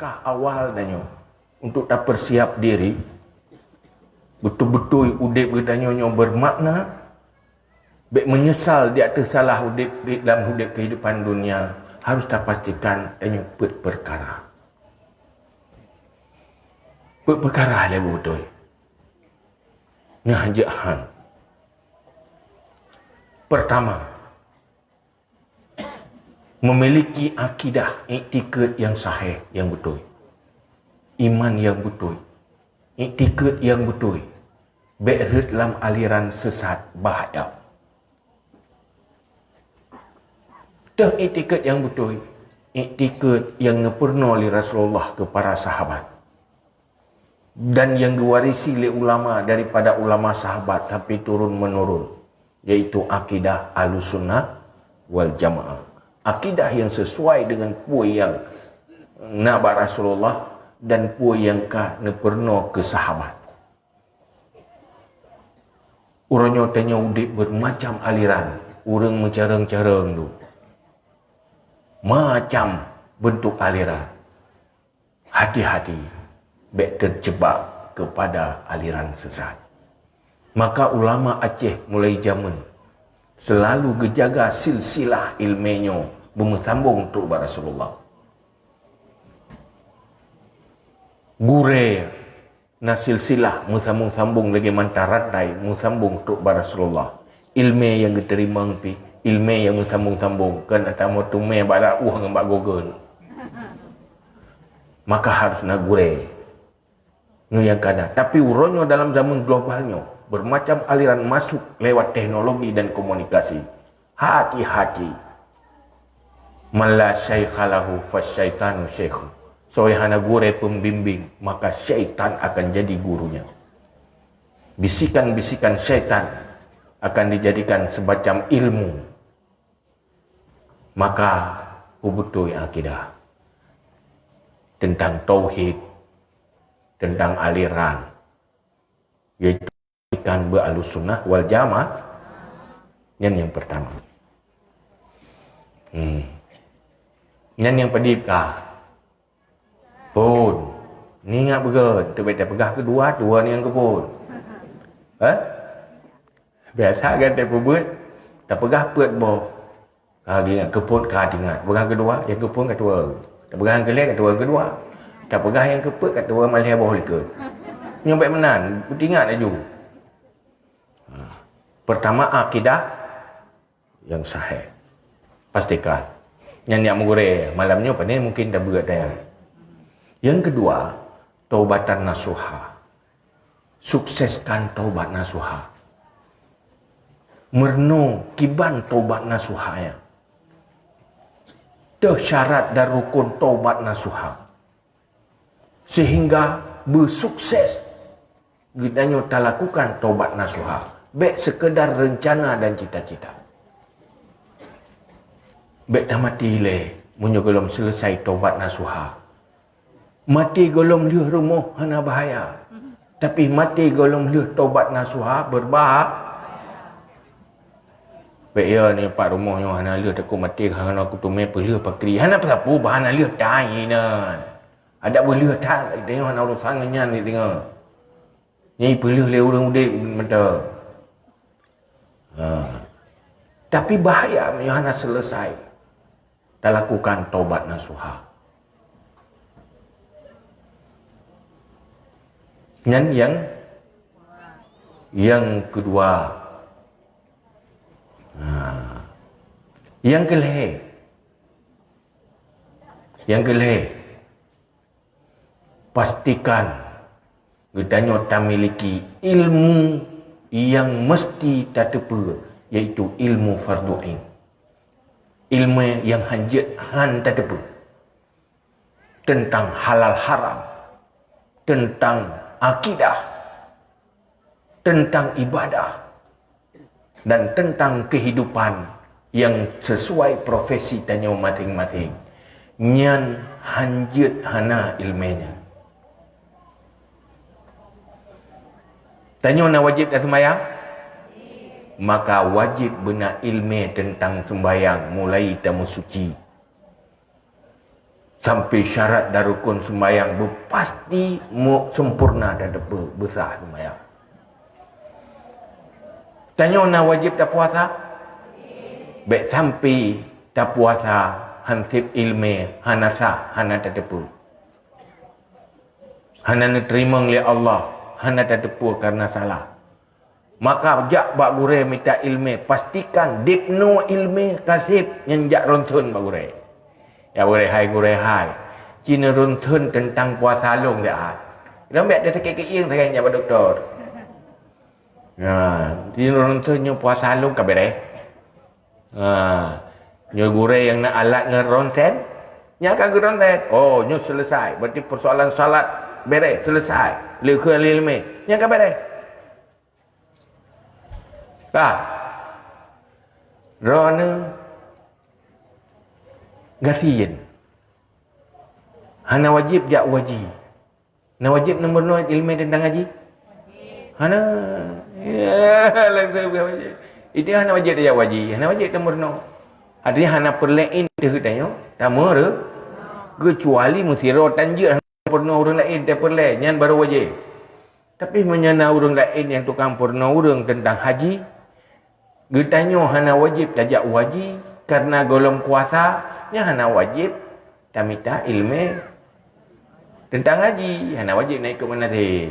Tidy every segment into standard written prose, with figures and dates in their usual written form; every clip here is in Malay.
langkah awal danyo untuk tak persiap diri betul-betul udip danyo bermakna, bek menyesal di atas salah udip dalam udip kehidupan dunia, harus tak pastikan danyo perkara. Perkara lah betul. Nyahajahan. Pertama, memiliki akidah, iktikad yang sahih, yang betul. Iman yang betul. Iktikad yang betul. Berhut dalam aliran sesat bahaya. Dah iktikad yang betul. Iktikad yang pernah oleh Rasulullah kepada sahabat. Dan yang diwarisi oleh ulama daripada ulama sahabat tapi turun menurun, yaitu akidah Ahlussunnah wal Jamaah. Akidah yang sesuai dengan puan yang nabak Rasulullah dan puan yang pernah ke sahabat. Orangnya tanya udip bermacam aliran, orang mencarang-carang tu. Macam bentuk aliran. Hati-hati, bek terjebak kepada aliran sesat. Maka ulama Aceh mulai zaman selalu gejaga silsilah ilmiahnya bersambung untuk Rasulullah. Gure na silsilah sambung lagi mantaradai sambung untuk Rasulullah. Ilmu yang diterima pi, ilmu yang sambung kan atamu tume bala dengan bak Google. Maka harus na gure. Yang kada. Tapi urunnya dalam zaman globalnya bermacam aliran masuk lewat teknologi dan komunikasi. Hati-hati. Man la syaikha lahu fasyaitanu syaikhu. Soalnya gure pembimbing, maka syaitan akan jadi gurunya. Bisikan-bisikan syaitan akan dijadikan semacam ilmu. Maka betul akidah tentang tauhid, tentang aliran, yaitu ikan Ahlussunnah wal Jamaah. Yang pertama. Yang pedipkah? Pun. Ni ingat betul. Terbaik pegah kedua, dua ni yang kepun. Biasa kan dia perbuat. Tak pegah pet boh. Kau ingat kepun, kau ingat. Pegah kedua, yang kepun kedua. Tak pegah yang kelih, kedua kedua. Tak pegah yang keput, kata orang malih boh likut. Yang baik menan, ingat laju. Pertama, akidah yang sahih. Pastikan. Yang nak menggurih malamnya pada mungkin dah berat dah. Yang kedua, taubatan nasuha. Sukseskan taubat nasuha. Merno kiban taubat nasuha ya. Dah syarat dan rukun taubat nasuha. Sehingga bersukses kita tak lakukan taubat nasuha. Baik sekedar rencana dan cita-cita. Baik dah mati le, munyo belum selesai taubat nasuha. Mati golong liuh rumah hana bahaya. Tapi mati golong liuh taubat nasuha berbahaya. Baik ya ni pak rumahnya hana liuh takut mati hana aku tume pelih pakri. Hana pasapu bahana liuh tainan. Ada boleh tak tengok hana urusan ngan ni tengok. Ni pelih le urang udik mata. Tapi bahaya hana selesai. Tak lakukan taubat nasuha. Dan yang kedua, yang kelih, pastikan kita tak memiliki ilmu yang mesti tak tepa, iaitu ilmu fardu ain. Ilmu yang han tak tepa tentang halal haram, tentang akidah, tentang ibadah, dan tentang kehidupan yang sesuai profesi tanya masing-masing. Nyan hanjut hana ilmunya. Tanya nak wajib dah sembahyang? Maka wajib benar ilmu tentang sembahyang mulai tamu suci. sampai syarat dan rukun sembahyang berpasti sempurna dan besar sembahyang. Tanya nak wajib tak puasa? Baik sampai tak puasa hansip ilmu hanasa hana tak tepu. Hana terima oleh Allah, hana tak tepu karena salah. Maka jak bak gure minta ilmu, pastikan dipno ilmu kasih nyenjak rontun bak gure. Ya gure hai. Cina rontun tentang puasa long dia. Dah mek dah sakit ieng sangat pak doktor. Cina rontun nyo puasa long ka bere. Nyo gure yang nak alat ngeronsen, nya kan geronsen. Oh, nyo selesai. Berarti persoalan salat bere selesai. Lekh ilmu, nya ka bere. Rona gatian hana wajib jak wajib na wajib nombor 0 ilmu tentang haji hana itu hana wajib jak wajib hana wajib nombor 0 artinya hana perlain dia katanya tama re kecuali mesti rotan je pernah orang lain dia perlain nyan baru wajib tapi menyana orang lain yang tukang pernah orang tentang haji getanya hana wajib tajak wajib karena golong kuasa nya hana wajib tak minta ilmu tentang haji hana wajib naik ke mana teh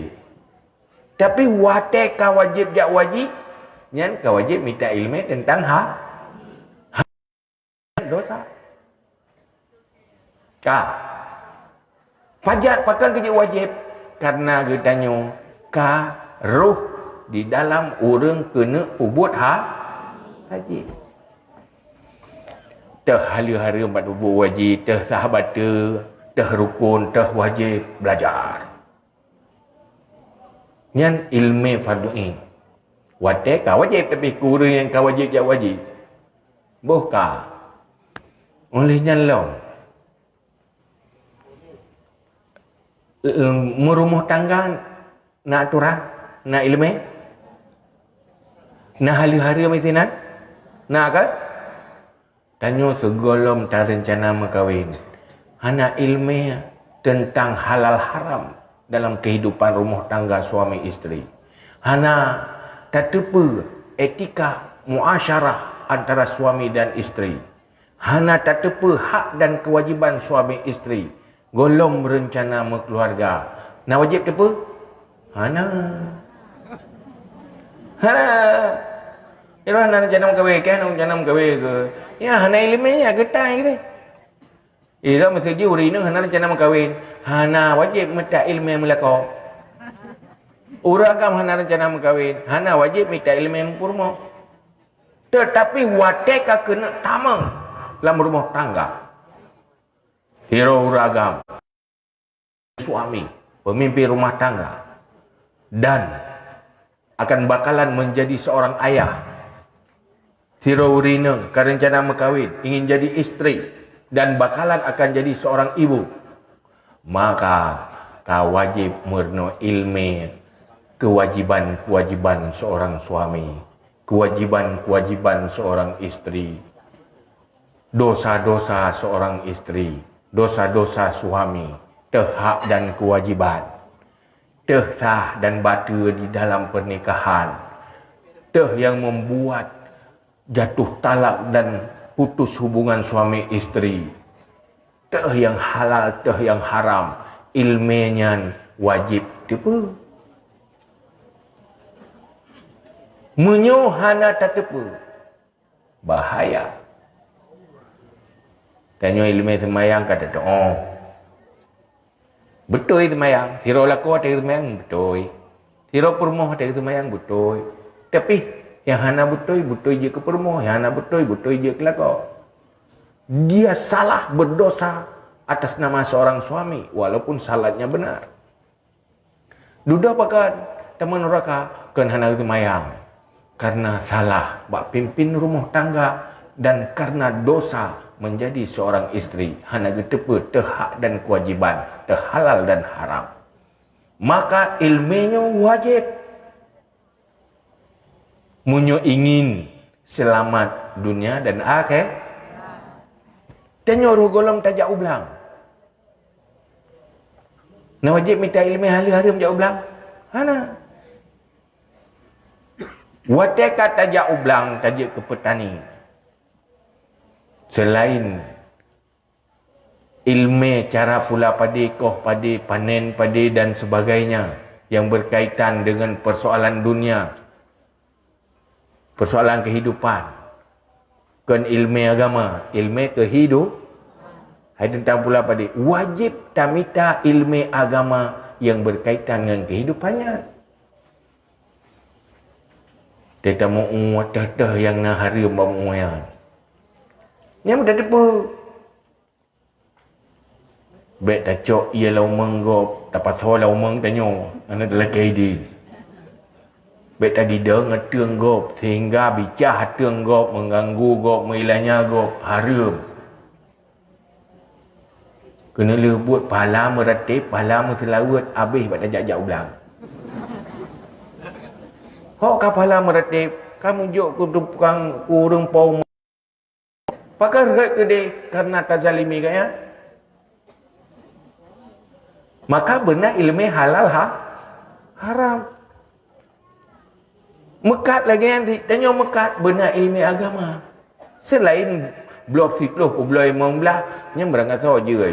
tapi wate ka wajib jak wajib nyan ka wajib minta ilmu tentang dosa pajak pakan kerja wajib karena getanya ka ruh di dalam orang kena ubud haji. Teh hari-hari empat ubud wajib, teh sahabat teh rukun, teh wajib belajar. Nyan ilmu fardu'in. Wate ka wajib tapi kurang yang ka wajib jak wajib. Buka. Olehnya long. Merumah tangga nak aturan, nak ilmu. Nak hari-hari mesti nak kan? Tanya segolom tak rencana berkahwin. Hana ilmu tentang halal haram dalam kehidupan rumah tangga suami isteri. Hana tak tepu etika muasyarah antara suami dan isteri. Hana tak tepu hak dan kewajiban suami isteri. Golong berencana berkeluarga. Nak wajib tepu? Hana. Ira hana janam kawe ke hana janam kawe ke. Ya hana ilmunya getai ke. Ira mesti ji uri nang hana janam kawin. Hana wajib minta ilmu melako. Uragam hana janam kawin. Hana wajib minta ilmu purmo. Tetapi wateka kena tamang dalam rumah tangga. Hero uragam suami, pemimpin rumah tangga dan akan bakalan menjadi seorang ayah. Hero urina karencana berkahwin, ingin jadi isteri dan bakalan akan jadi seorang ibu. Maka kau wajib merno ilmu kewajiban-kewajiban seorang suami, kewajiban-kewajiban seorang isteri, dosa-dosa seorang isteri, dosa-dosa suami, hak dan kewajiban, sah dan batal di dalam pernikahan, yang membuat jatuh talak dan putus hubungan suami isteri, yang halal, yang haram, ilmunya wajib tepu. Menyohana tak tepu, bahaya. Tanya ilmu semayang kata tu, oh betul semayang, tiro laku ada semayang betul, tiro permoh ada semayang betul, tapi yang hana betul je ke permoh, yang hana betul je ke laku. Dia salah berdosa atas nama seorang suami walaupun salatnya benar. Duda pakan teman neraka kan hana semayang karena salah bak pimpin rumah tangga dan karena dosa menjadi seorang isteri hana getepe hak dan kewajiban, halal dan haram. Maka ilmunya wajib. Munyo ingin selamat dunia dan akhir. Tanya golong tajak ublang. Nak wajib minta ilmu hari-hari menjauh belang. Hana. Watai kata jak ublang tajuk ke petani. Selain ilmu cara pula padi, koh padi, panen padi dan sebagainya yang berkaitan dengan persoalan dunia, persoalan kehidupan, kan ilmu agama, ilmu kehidupan. Hai tentang pula padi, wajib tamita ilmu agama yang berkaitan dengan kehidupannya. Dia mau dah yang nak hari bamuyan. Yang dah depa. Bet dah cok ia lau menggop, dapat so lau meng tanyo. Ana dalam KD. Bet tadi dah ngetung gop sehingga bicara hatung gop mengganggu gop meilanya gop harum. Kena lebut pahala meratib, pahala meselawat habis pada jajak ulang. Hok kapala meratib, kamu juk ku tukang kurung pau. Pakai red ke dia karena tazalimi kaya. Maka benar ilmu halal haram. Mekat lagi nanti, tanya mekat benar ilmu agama. Selain blok fitloh ku blok imam belah, yang berangkat saja.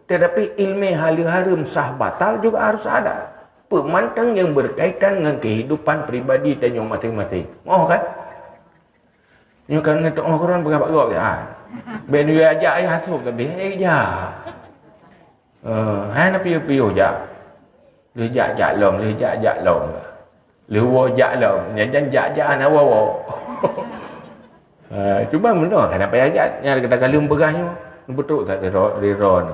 Tetapi ilmu halal haram sah batal juga harus ada. Pemantang yang berkaitan dengan kehidupan peribadi dan yang masing-masing. Mau kan? Ini kan ngetok orang berapa-berapa ya. Ben dia ajak ayah tu tapi aja. Hai nak piu-piu je. Lu jak lom, lu jak lom. Lu wo jak lom, jangan jak anak wo. Cuba mana kan apa ajak nyar kata kalum berahnya. Betul tak ron.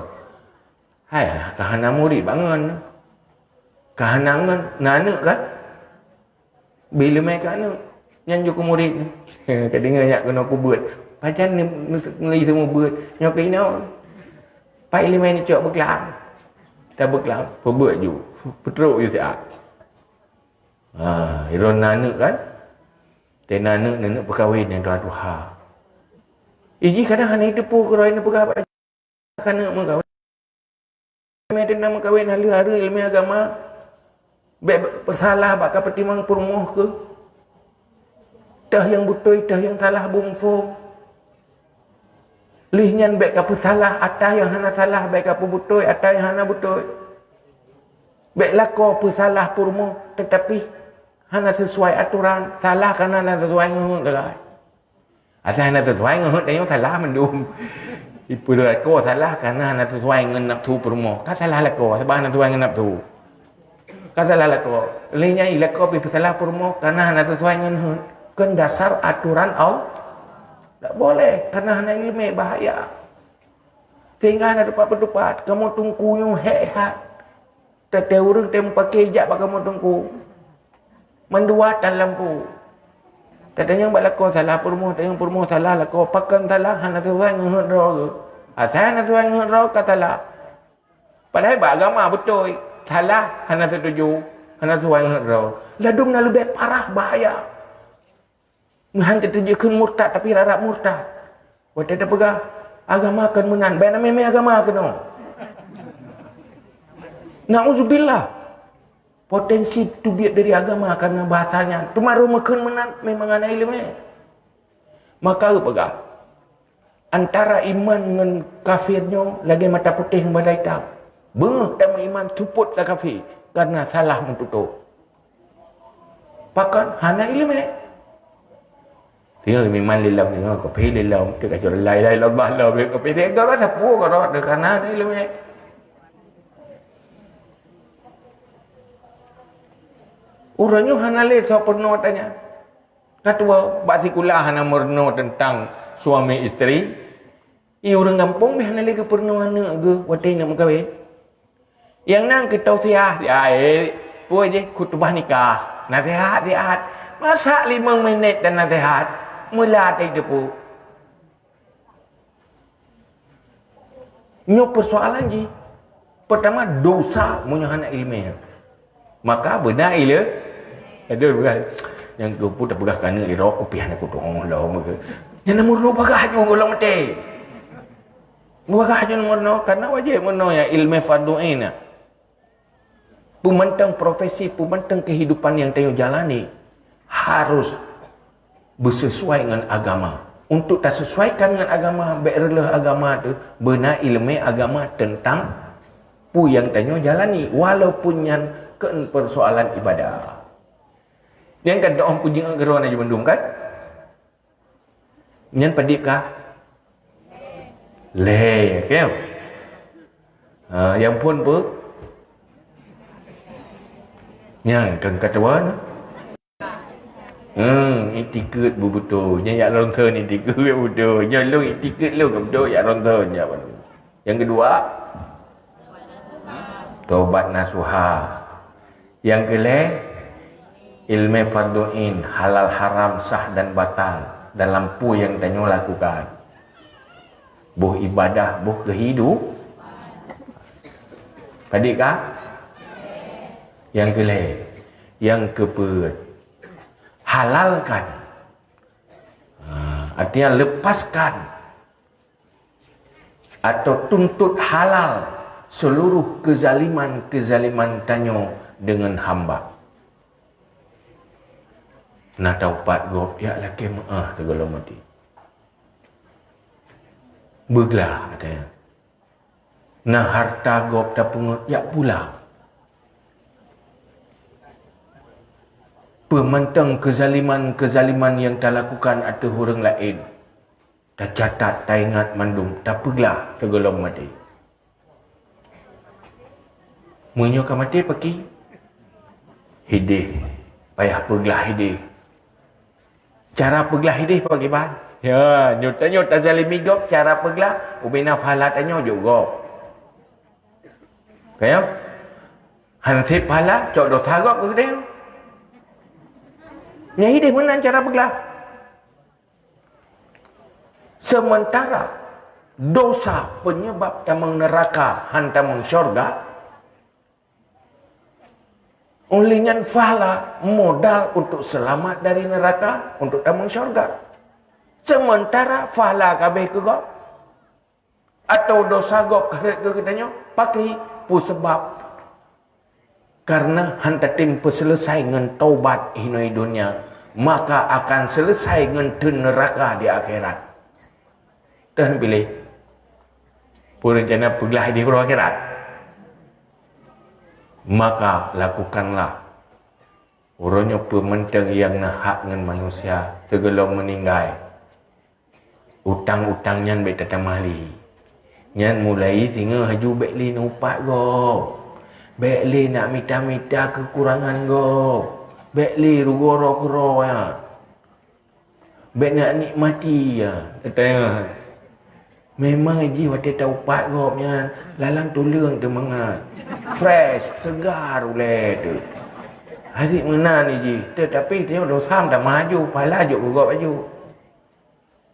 Hai, kahana murid bangun. Kehanangan nanak kan bila mereka anak yang juga murid kadang nak kena aku buat pacan ni semua buat yang kena pai lima ni cok berkelang tak berkelang perbuat ju petruk je siap iron nanak kan dan nanak berkahwin dengan Tuhan iji kadang hanya itu pun kalau ini berkahwin kerana berkahwin mereka nama kahwin hari-hari ilmu agama bersalah bakal pertimang permoh ke dah yang betul dah yang salah bungfong lihnyan baik apa salah atas yang hana salah baik apa betul atas yang hana betul baik lako apa salah permoh tetapi hana sesuai aturan salah kerana hana sesuai ngehut dah asal hana sesuai ngehut dan yang salah mendum ipu lako salah kerana hana sesuai dengan nafsu permoh kan salah lako sebab hana sesuai dengan nafsu katalah lako lainnya ilako pi salah permo karena hana sesuai dengan kan dasar aturan Allah tak boleh karena hana ilmu bahaya sehingga hana tepat kamu tungku yang hehat tak orang tem pakai jak kamu tungku menduatan lampu katanya buat lako salah permo tanya permo salah lako pakan salah hana sesuai dengan ro asal hana sesuai dengan ro katalah padahal agama betul salah hana setuju hana sesuai dengan roh ladum na lebih parah bahaya ngan terjadi murtad tapi rarap murtad wata ada pegah agama akan menang baik nama agama kena na'udzubillah potensi tu biar dari agama karena bahasanya tu maru makan menang memang ana ilmu maka pegah antara iman dengan kafirnya lagi mata putih dengan badai hitam bengah dan iman tuput lah kafir karena salah mentutup pakan hana ilmu tinggal iman lillah tinggal kafir lillah dia kacau lai Allah lah kafir dia kata apa kalau ada karena hana ilmu orangnya hana le so pernah tanya katua basikulah hana merno tentang suami isteri orang kampung meh hana le ke pernah anak ke watai nak kahwin yang nang kita tausiah puai je khutbah nikah nasihat masa 5 minit dan nasihat mula ada itu pun nyo persoalan je pertama dosa punya anak ilmu maka benar ilmu ada bukan yang ke pun tak pegah kerana irok kopian aku tu Allah maka yang nomor 2 bagah je orang mati bagah je nomor 2 karena wajib mono ya ilmu fardu ain Pemantang profesi, pemantang kehidupan yang tengok jalani harus bersesuai dengan agama. Untuk tak sesuaikan dengan agama, baiklah agama tu benar ilmu agama tentang pu yang tengok jalani, walaupun yang kan persoalan ibadah. Yang kan orang puji geruan aja mendung kan? Yang pedip kah? Le, kan? Yang pun pu yang kan katawan etiket betul nya yak ronton etiket betul nya lu etiket lu betul yak ronton ya. Yang kedua taubat nasuha. Yang kelima ilmu farduin, halal haram sah dan batal dalam pu yang tanyo lakukan, buh ibadah buh kehidup adik kah? Yang kelima, yang keempat, halalkan, artinya lepaskan atau tuntut halal seluruh kezaliman tanyo dengan hamba. Nak taupat gop ya laki maah tegala mati. Beglah katanya. Nah harta gop tak pungut ya pula. Pemantang kezaliman yang tak lakukan atau orang lain. Tak catat, tak ingat mandum, tak peglah tegolong mati. Menyoka mati pergi hidih, payah peglah hidih. Cara peglah hidih pagi ban. Ya, nyota zalimi gop cara peglah ubina falat anyo juga. Kaya? Hanti pala cok dosa gop ke dia. Nya hidih mana cara peglah? Sementara dosa penyebab tamang neraka hantamang syurga, olehnya fahala modal untuk selamat dari neraka untuk tamang syurga. Sementara fahala kabeh ke gop atau dosa gop kerek ke katanya pakai pu sebab karena hanta timpa selesai dengan taubat hinoi dunia, maka akan selesai dengan neraka di akhirat. Dan pilih pun rencana peglah di akhirat, maka lakukanlah. Orangnya pementang yang nahak dengan manusia segala meninggal. Utang-utangnya baik tata mahli. Nyan mulai sehingga haju baik li nupak go. Baik li nak minta-minta kekurangan go. Baik li rugoro-goro ya. Baik nak nikmati ya. Katanya memang ji waktu taupat go nya lalang tulung tu mangat. Fresh, segar boleh tu. Hari mana ni ji. Tetapi dia dosa dah maju, pala juk gop baju.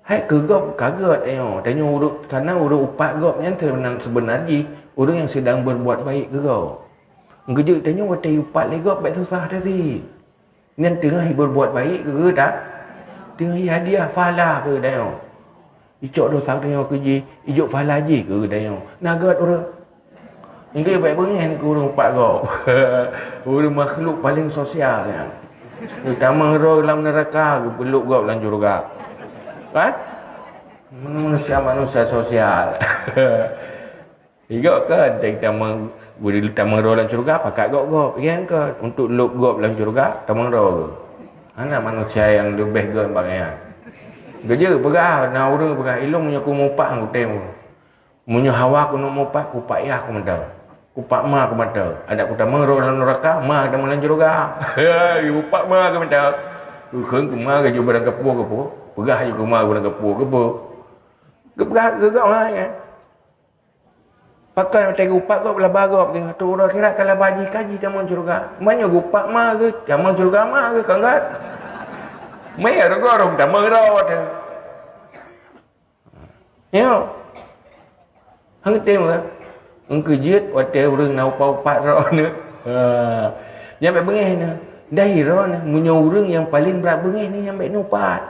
Hai kegop kaget tanya urut karena urut upat gop nya sebenarnya orang yang sedang berbuat baik ke gop. Ngejek tanya waktu upat le gop baik susah dah si. Ngan tengah berbuat baik ke tak? Tengah hadiah fala ke tanya. Icok dosa tanya ke ji, ijok fala ji ke tanya. Nagat orang. Ini baik bengen ke orang upat gop. Orang makhluk paling sosial ya. Tamang ro dalam neraka peluk gop dalam syurga. Kan? Manusia sosial. Igok kan tamang boleh tamang ro dalam syurga pakat gop yang ke untuk luk gop dalam syurga tamang ro. Anak manusia yang lebih gol bagian. Geje pegah na urang pegah ilung nya ku mupak ku temu. Munyo hawa ku no mupak ku payah ku mendal. Ku pak ma ku mendal. Ada ku tamang ro dalam neraka ma tamang dalam syurga. Ibu pak ma ku mendal. Ku keung ku ma ke jumpa dengan kepo. Pegah je rumah guna kepo. Kepegah gegak orang ya. Pakai macam gupak kau belah bagop ni. Tu orang kira kalau baji kaji taman syurga. Mana gupak mah ke? Taman syurga mah ke kanggat? Mai ada gorong taman rawat. Ya. Hang tengok ke? Engke jit waktu orang nak upat rawat ni. Nyampe bengih ni. Dah rawat ni. Munyo orang yang paling berat bengih ni nyampe nupat.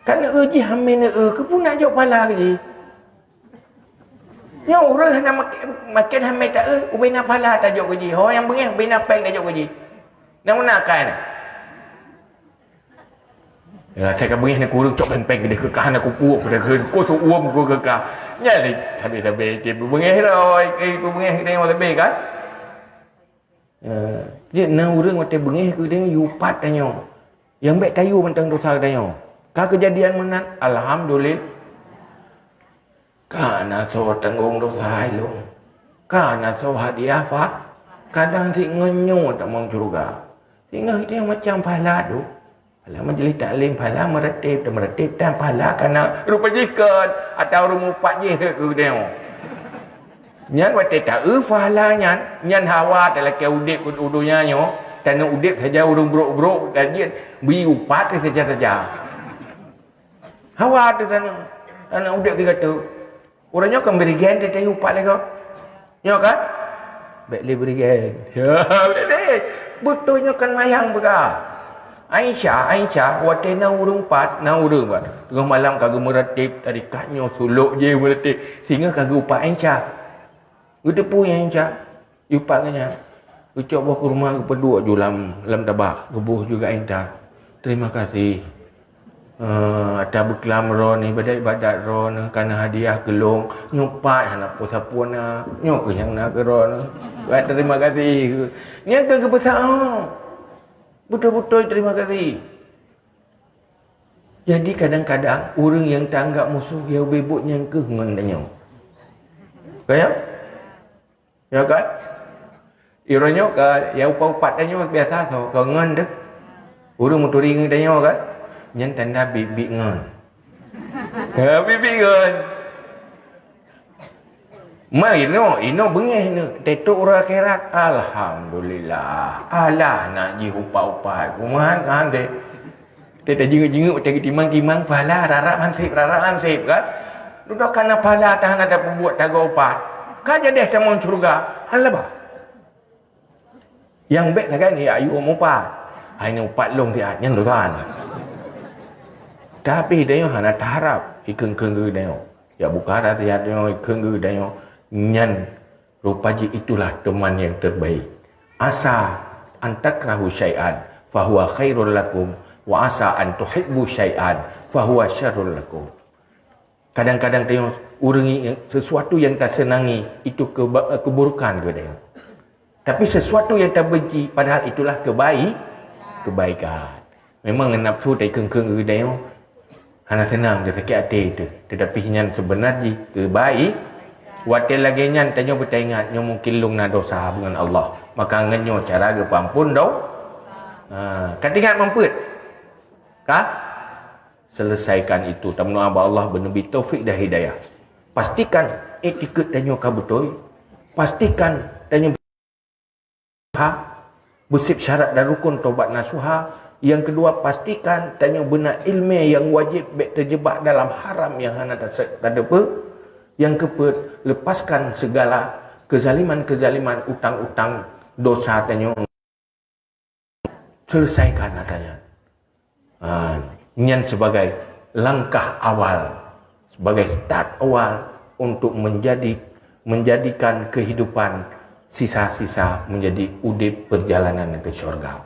Kan ji hamil ke pun nak jawab pala ke ji. Nya orang hendak makan hamil tak ubina pala tajuk gaji. Orang yang bengih ubina peng tajuk gaji. Nak menakan. Ya, saya kan bengih nak kurung cok peng ke dia kekah nak kupuk ke dia ko tu uam ko kekah. Nya ni tapi dia bengih dah. Ku bengih dia mau lebih kan. Dia nak orang mati bengih ke dia yupat tanya. Yang baik tayu mentang dosa tanya. Ka kejadian menat alhamdulillah. Karena so tanggung dosa lu. Karena so hadiah fa. Kadang si ngenyo tak mau juga. Sehingga dia macam pahala tu. Pahala majlis taklim, pahala meretip dan pahala karena rupa jikan atau rumupat je ke dia. Nyan wate tak pahala nyan hawa dalam ke udip udunya nyo. Dan udip saja urung brok-brok dan dia beri upat saja. Hawa tu dan udip dia kata orangnya kan beri gen dia tahu upat lagi. Ya kan? Baik dia beri gen. Ya, boleh. Betulnya kan mayang bega. Aisyah wate na urung pat, na urung pat. Tengah malam kagak meretip tadi katnya suluk je meretip sehingga kagak upat Aisyah. Udah punya Aisyah. Upatnya. Ucap bawa ke rumah ke peduk je lam tabak. Kebuh juga Aisyah. Terima kasih. Ada beklam ron ibadat ron karena hadiah gelong nyopat anak pusapun nyok yang nak ron. Terima kasih. Ni akan kebesar. Betul-betul terima kasih. Jadi kadang-kadang orang yang tanggap musuh yang bebut yang ke ngendanya. Kayak? Ya kan? Ironyo ka yang upat tanya biasa tau kau ngendek. Orang muturi ngendanya kan? Yang tanda bibi ngan. Ya bibi ngan. Mai ino bengih ni tetok ora akhirat. Alhamdulillah. Alah nak ji upat-upat. Kumahan kan te. Te jinguk-jinguk te timang-timang pala rarap hansip kan. Duduk kana pala tahan ada pembuat taga upat. Kan jadi tamu surga. Halaba. Yang baik kan ni ayu upat. Ai ni upat long dia nyan dosan. Tapi dia hana tarap ikeng-keng dia. Ya bukan hati dia ikeng dia. Nyan rupaji itulah teman yang terbaik. Asa antakrahu syai'an fahuwa khairul lakum wa asa an tuhibbu syai'an fahuwa syarrul lakum. Kadang-kadang tengok orang sesuatu yang tak senangi itu keburukan ke dia. Tapi sesuatu yang tak benci padahal itulah kebaikan. Memang nafsu tak keng-keng ke dia. Hana senang dia sakit hati itu. Tetapi nyan sebenarnya kebaik. Watil lagi nyan tanya bertaingat nyo mungkin lung na dosa dengan Allah. Maka ngenyo cara ke pampun dau. Katingat mamput. Kah? Selesaikan itu. Tamnu aba Allah benabi taufik dan hidayah. Pastikan etiket tanya ka betul. Pastikan tanya bersip syarat dan rukun taubat nasuha. Yang kedua, pastikan tanya benar ilmu yang wajib terjebak dalam haram yang hana tak ada apa. Yang keempat, lepaskan segala kezaliman-kezaliman, utang-utang, dosa tanya. Selesaikan adanya. Ini sebagai langkah awal, sebagai start awal untuk menjadikan kehidupan sisa-sisa menjadi udip perjalanan ke syurga.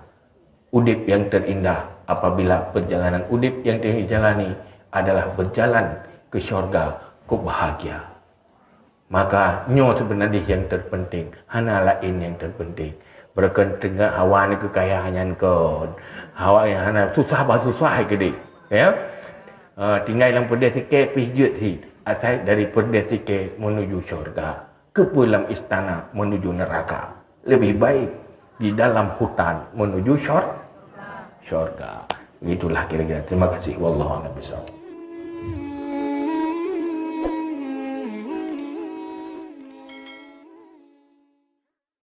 Udip yang terindah apabila perjalanan udip yang dijalani adalah berjalan ke syurga, ke bahagia. Maka nyo sebenarnya yang terpenting, hana lain yang terpenting. Berken tengah hawa ni kekayaan kon. Hawa yang hana susah ke dia. Ya. Tinggal dalam perdes sikit pijut si asal dari perdes sikit menuju syurga, ke pulang istana menuju neraka. Lebih baik di dalam hutan menuju syurga. Itulah kira-kira. Terima kasih. Wallahu a'lam bishawab.